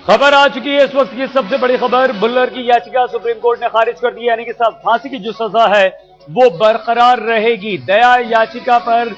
खबर आ चुकी है इस वक्त की सबसे बड़ी खबर। बुल्लर की याचिका सुप्रीम कोर्ट ने खारिज कर दी, यानी कि फांसी की जो सजा है वो बरकरार रहेगी। दया याचिका पर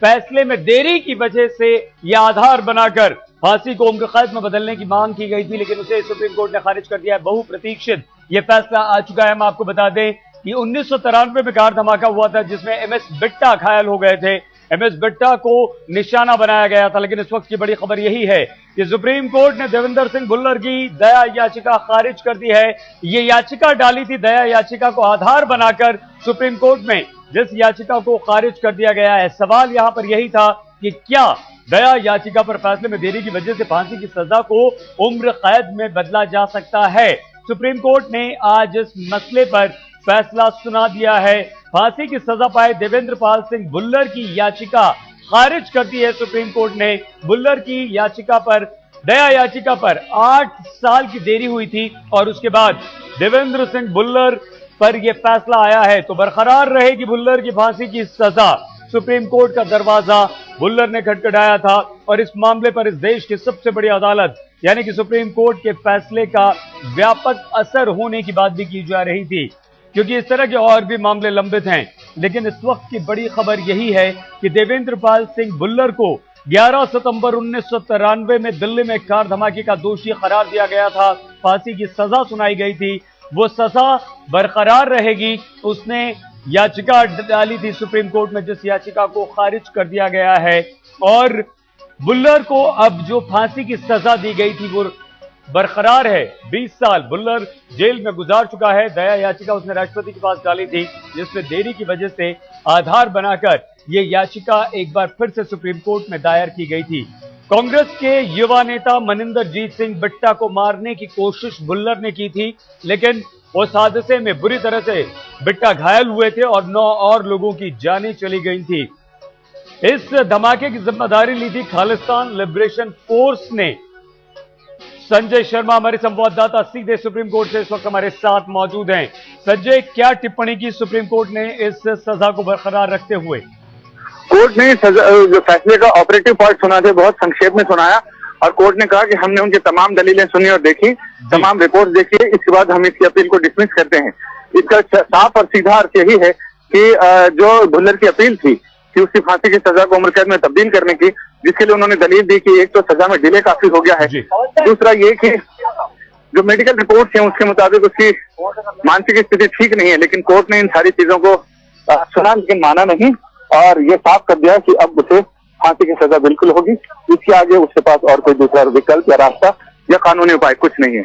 फैसले में देरी की वजह से यह आधार बनाकर फांसी को उम्र कैद में बदलने की मांग की गई थी, लेकिन उसे सुप्रीम कोर्ट ने खारिज कर दिया है। बहुप्रतीक्षित यह फैसला आ चुका है। हम आपको बता दें कि 1993 में कार धमाका हुआ था जिसमें एमएस बिट्टा घायल हो गए थे। एमएस बिट्टा को निशाना बनाया गया था, लेकिन इस वक्त की बड़ी खबर यही है कि सुप्रीम कोर्ट ने देवेंद्र सिंह भुल्लर की दया याचिका खारिज कर दी है। ये याचिका डाली थी दया याचिका को आधार बनाकर सुप्रीम कोर्ट में, जिस याचिका को खारिज कर दिया गया है। सवाल यहां पर यही था कि क्या दया याचिका पर फैसले में देरी की वजह से फांसी की सजा को उम्र कैद में बदला जा सकता है। सुप्रीम कोर्ट ने आज इस मसले पर फैसला सुना दिया है। फांसी की सजा पाए देवेंद्र पाल सिंह भुल्लर की याचिका खारिज कर दी है सुप्रीम कोर्ट ने। भुल्लर की याचिका पर, दया याचिका पर 8 साल की देरी हुई थी और उसके बाद देवेंद्र सिंह भुल्लर पर यह फैसला आया है, तो बरकरार रहेगी भुल्लर की फांसी की सजा। सुप्रीम कोर्ट का दरवाजा भुल्लर ने खटखटाया था और इस मामले पर इस देश की सबसे बड़ी अदालत यानी कि सुप्रीम कोर्ट के फैसले का व्यापक असर होने की बात भी की जा रही थी, क्योंकि इस तरह के और भी मामले लंबित हैं। लेकिन इस वक्त की बड़ी खबर यही है कि देवेंद्र पाल सिंह भुल्लर को 11 सितंबर 1993 में दिल्ली में कार धमाके का दोषी करार दिया गया था। फांसी की सजा सुनाई गई थी, वो सजा बरकरार रहेगी। उसने याचिका डाली थी सुप्रीम कोर्ट में, जिस याचिका को खारिज कर दिया गया है और भुल्लर को अब जो फांसी की सजा दी गई थी वो बरकरार है। 20 साल भुल्लर जेल में गुजार चुका है। दया याचिका उसने राष्ट्रपति के पास डाली थी, जिसमें देरी की वजह से आधार बनाकर यह याचिका एक बार फिर से सुप्रीम कोर्ट में दायर की गई थी। कांग्रेस के युवा नेता मनिंदरजीत सिंह बिट्टा को मारने की कोशिश भुल्लर ने की थी, लेकिन उस हादसे में बुरी तरह से बिट्टा घायल हुए थे और 9 और लोगों की जानें चली गई थी। इस धमाके की जिम्मेदारी ली थी खालिस्तान लिबरेशन फोर्स ने। संजय शर्मा हमारे संवाददाता सीधे सुप्रीम कोर्ट से इस वक्त हमारे साथ मौजूद हैं। संजय, क्या टिप्पणी की सुप्रीम कोर्ट ने इस सजा को बरकरार रखते हुए? कोर्ट ने जो फैसले का ऑपरेटिव पार्ट सुना थे बहुत संक्षेप में सुनाया और कोर्ट ने कहा कि हमने उनकी तमाम दलीलें सुनी और देखी, तमाम रिपोर्ट देखी, इसके बाद हम इसकी अपील को डिसमिस करते हैं। इसका साफ और सीधा अर्थ यही है कि जो भुल्लर की अपील थी कि उसकी फांसी की सजा को उम्र कैद में तब्दील करने की, जिसके लिए उन्होंने दलील दी कि एक तो सजा में डिले काफी हो गया है, दूसरा ये कि जो मेडिकल रिपोर्ट्स हैं उसके मुताबिक उसकी मानसिक स्थिति ठीक नहीं है। लेकिन कोर्ट ने इन सारी चीजों को सुना लेकिन माना नहीं और ये साफ कर दिया कि अब उसे फांसी की सजा बिल्कुल होगी। इसके आगे उसके पास और कोई दूसरा विकल्प या रास्ता या कानूनी उपाय कुछ नहीं है।